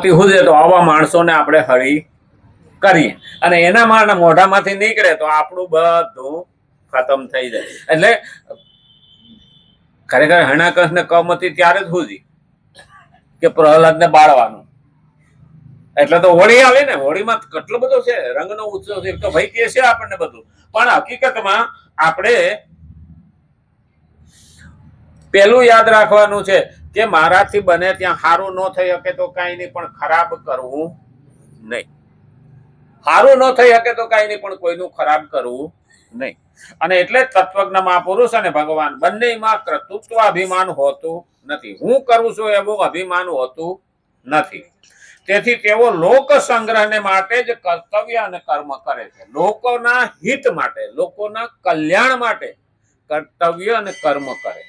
તો આવા માણસોને આપણે હળી કરીએ અને એના મોઢામાંથી નીકળે તો આપણું બધું ખતમ થઈ જાય. એટલે ખરેખર હરણાકશ ને કમતી ત્યારે જ સુધી કે પ્રહલાદ ને બાળવાનું. એટલે તો હોળી આવે ને, હોળીમાં કેટલો બધો છે, રંગનો ઉત્સવ છે, તો ભાઈ કે છે આપણને બધું, પણ હકીકતમાં આપણે પેલું યાદ રાખવાનું છે કે મારાથી બને ત્યાં સારું ન થઈ શકે તો કઈ નહીં, પણ ખરાબ કરવું નહીં. સારું ન થઈ શકે તો કઈ નહીં, પણ કોઈનું ખરાબ કરવું નહીં. અને એટલે તત્વજ્ઞ મહાપુરુષ અને ભગવાન બંનેમાં કર્તૃત્વ અભિમાન હોતું નથી. હું કરું છું એવું અભિમાન હોતું નથી. તેથી તેઓ લોક સંગ્રહને માટે જ કર્તવ્ય અને કર્મ કરે છે. લોકોના હિત માટે, લોકોના કલ્યાણ માટે કર્તવ્ય અને કર્મ કરે.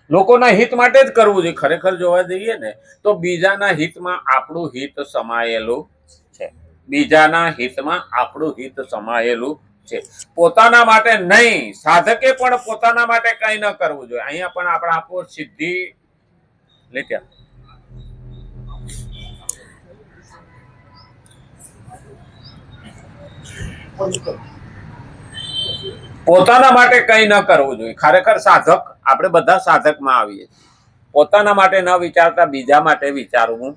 લોકોના હિત માટે જ કરવું જોઈએ. ખરેખર જોવા જઈએ ને તો બીજાના હિતમાં આપણું હિત સમાયેલું છે. બીજાના હિતમાં આપણું હિત સમાયેલું છે. પોતાના માટે નહીં. સાધકે પણ પોતાના માટે કઈ ન કરવું જોઈએ. અહીંયા પણ આપણે આપો સિદ્ધિ લેટ્યા પોતાના માટે કઈ ન કરવું જોઈએ. ખરેખર સાધક આપણે બધા સાધકમાં આવીએ. પોતાના માટે ન વિચારતા બીજા માટે વિચારવું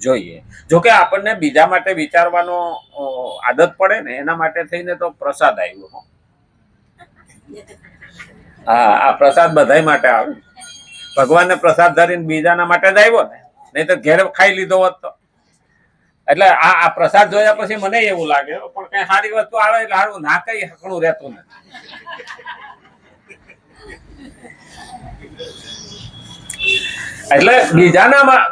જોઈએ. જોકે આપણને બીજા માટે વિચારવાનો આદત પડે ને, એના માટે થઈને તો પ્રસાદ આવ્યો. હા, આ પ્રસાદ બધા માટે આવે. ભગવાનને પ્રસાદ ધરીને બીજાના માટે જ આવ્યો ને, નહીં તો ઘેર ખાઈ લીધો હોત તો. એટલે આ પ્રસાદ જોયા પછી મને એવું લાગે પણ કઈ સારી વસ્તુ આવે એટલે સારું ના કઈ હકણું રહેતું નથી. એટલે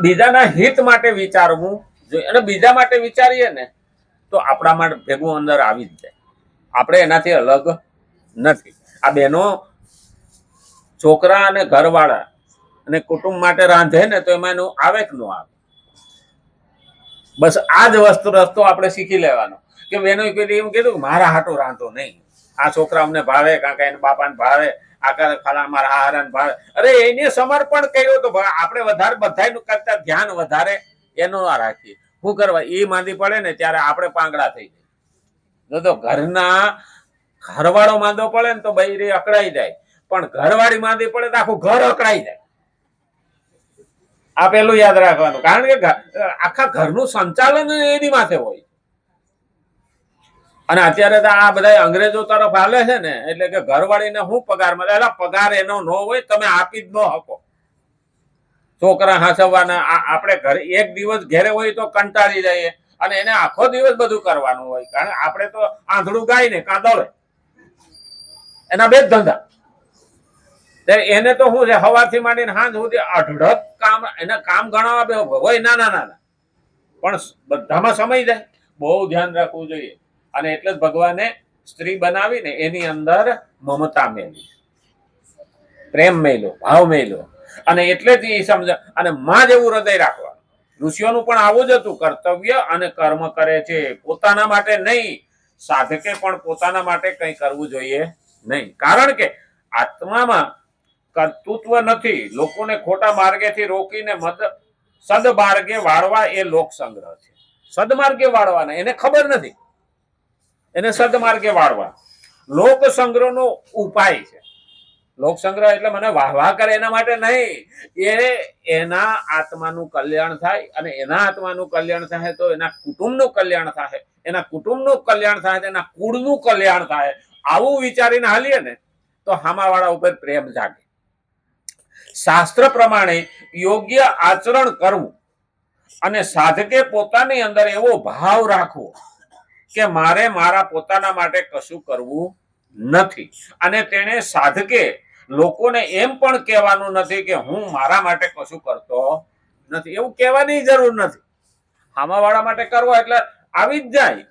બીજાના હિત માટે વિચારવું જોઈએ. અને બીજા માટે વિચારીએ ને તો આપણા માટે ભેગું અંદર આવી જ જાય. આપણે એનાથી અલગ નથી. આ બહેનો છોકરા અને ઘરવાળા અને કુટુંબ માટે રાંધે ને તો એમાં એનું આવે કે ન આવે. બસ આ જ રસ્તો આપણે શીખી લેવાનો કે બેનો એમ કીધું મારા હાટું રાંધો નહીં, આ છોકરા અમને ભાવે, કાકા એને બાપાને ભાવે, આકા ખાલા મારા હારાને ભાવે. અરે એને સમર્પણ કર્યું તો આપણે વધારે બધાનું કરતા ધ્યાન વધારે એનું રાખીએ. શું કરવા? એ માંદી પડે ને ત્યારે આપણે પાંગડા થઈ જાય. તો ઘરના ઘરવાળો માંદો પડે ને તો બૈરી અકળાઈ જાય, પણ ઘરવાળી માંદી પડે તો આખું ઘર અકળાઈ જાય. આ પેલું યાદ રાખવાનું, કારણ કે આખા ઘરનું સંચાલન એની માથે હોય. અને અત્યારે તો આ બધા અંગ્રેજો તરફ હાલે છે ને, એટલે કે ઘરવાળીને શું પગાર મળે? એટલે પગાર એનો ન હોય, તમે આપી જ ન શકો. છોકરા હાંસવાના આપણે ઘરે એક દિવસ ઘેરે હોય તો કંટાળી જઈએ અને એને આખો દિવસ બધું કરવાનું હોય. કારણ આપણે તો આંધળું ગાય ને કાં દોડે, એના બે જ ધંધા. એને તો શું છે, સવારથી માંડીને સાંજ સુધી અઢળક કામ, એના કામ ગણાવવા હોય નાના, પણ બધામાં સમય જાય. બહુ ધ્યાન રાખવું જોઈએ. અને એટલે જ ભગવાને સ્ત્રી બનાવીને એની અંદર મમતા મેલી, પ્રેમ મેલો, ભાવ મેલો. અને એટલે જ એ સમજ, અને માં જેવું હૃદય રાખવા. ઋષિઓનું પણ આવું જ હતું. કર્તવ્ય અને કર્મ કરે છે, પોતાના માટે નહીં. સાધકે પણ પોતાના માટે કંઈ કરવું જોઈએ નહીં. કારણ કે આત્મામાં કર્તૃત્વ નથી. લોકોને ખોટા માર્ગેથી રોકીને સદમાર્ગે વાળવા એ લોક સંગ્રહ છે. સદમાર્ગે વાળવાના એને ખબર નથી, એને સદમાર્ગે વાળવા લોક સંગ્રહનો ઉપાય છે. લોક સંગ્રહ એટલે મને વાહ કરે એના માટે નહીં. એના આત્માનું કલ્યાણ થાય, અને એના આત્માનું કલ્યાણ થાય તો એના કુટુંબનું કલ્યાણ થાય, એના કુટુંબનું કલ્યાણ થાય તો એના કુળનું કલ્યાણ થાય. આવું વિચારીને હાલીએ ને તો હામાવાળા ઉપર પ્રેમ જાગે. શાસ્ત્ર પ્રમાણે યોગ્ય આચરણ કરવું અને સાધકે પોતાની અંદર એવો ભાવ રાખવો કે મારે મારા પોતાના માટે કશું કરવું નથી. અને તેને સાધકે લોકોને એમ પણ કહેવાનું નથી કે હું મારા માટે કશું કરતો નથી. એવું કહેવાની જરૂર નથી. હામાવાળા માટે કરવો એટલે આવી જ જાય.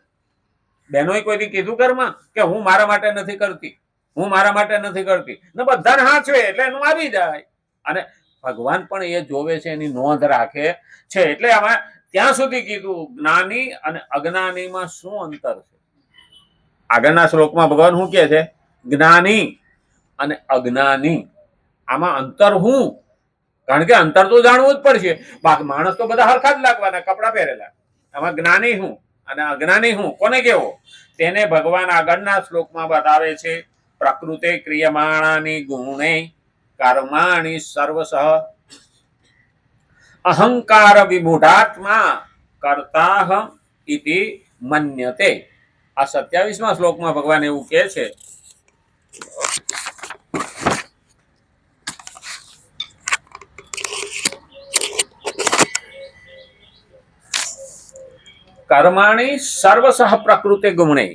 બહેનોએ કોઈથી કીધું ઘરમાં કે હું મારા માટે નથી કરતી, હું મારા માટે નથી કરતી, ને બધાને હાચવે એટલે એનું આવી જાય. અને ભગવાન પણ એ જોવે છે, એની નોંધ રાખે છે. એટલે આમાં ત્યાં સુધી કીધું જ્ઞાની અને અજ્ઞાનીમાં શું અંતર છે. આગળના શ્લોકમાં ભગવાન શું કહે છે? જ્ઞાની અને અજ્ઞાની, આમાં અંતર હું? કારણ કે અંતર તો જાણવું જ પડશે. બાકી માણસ તો બધા હરખા જ લાગવાના, કપડા પહેરેલા. આમાં જ્ઞાની હું અને અજ્ઞાની હું કોને કેવો, તેને ભગવાન આગળના શ્લોકમાં બતાવે છે. પ્રકૃતે ક્રિયમાણાની ગુણે કર્માણી સર્વસઃ અહંકાર વિમૂઢાત્મા કર્તાહ ઇતિ મન્યતે. આ 27મા શ્લોકમાં ભગવાન એવું કહે છે, કર્માણી સર્વસઃ પ્રકૃતે ગુણે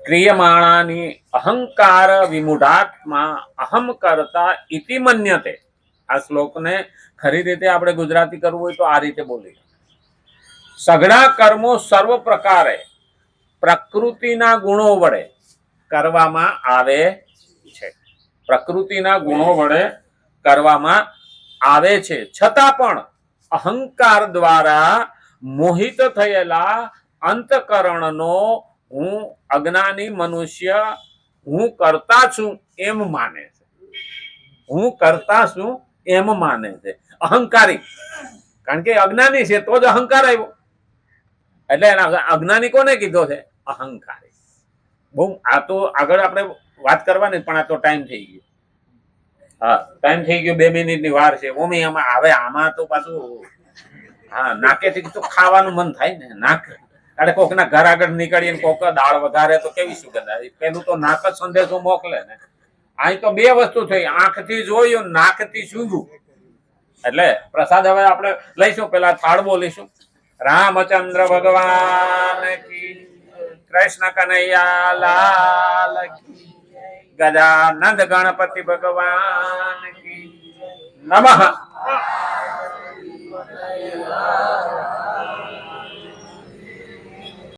ક્રિયમાણાની અહંકાર વિમૂઢાત્મા અહમ કરતા ઇતિ મન્યતે. આ શ્લોકને ખરી રીતે આપણે ગુજરાતી કરવું હોય તો આ રીતે બોલી, સઘળા કર્મો સર્વ પ્રકારે પ્રકૃતિના ગુણો વડે કરવામાં આવે છે. પ્રકૃતિના ગુણો વડે કરવામાં આવે છે, છતાં પણ અહંકાર દ્વારા મોહિત થયેલા અંતકરણનો હું અજ્ઞાની મનુષ્ય હું કરતા છું એમ માને છે. હું કરતા છું એમ માને છે. અહંકારી, કારણ કે અજ્ઞાની છે તો જ અહંકાર આવ્યો. એટલે અજ્ઞાની કોને કીધો છે? અહંકારી. બહુ આ તો આગળ આપણે વાત કરવાની, પણ આ તો ટાઈમ થઈ ગયો. હા, ટાઈમ થઈ ગયો, 2 મિનિટની વાર છે. ઓમી આમાં આવે, આમાં તો પાછું હા નાકેથી તો ખાવાનું મન થાય ને. નાક એટલે કોકના ઘર આગળ નીકળીને કોક દાળ વધારે તો કેવી સુગંધ આવે. પેલું તો નાક જ સંદેશો મોકલે ને. અહીં તો 2 વસ્તુ થઈ, આંખથી જોયું, નાકથી સૂંઘ્યું. એટલે પ્રસાદ હવે આપણે લઈશું, પેલા થાળ બોલીશું. રામચંદ્ર ભગવાન કી, કૃષ્ણ કનૈયા લાલ કી, ગજાનંદ ગણપતિ ભગવાન કી, નમઃ.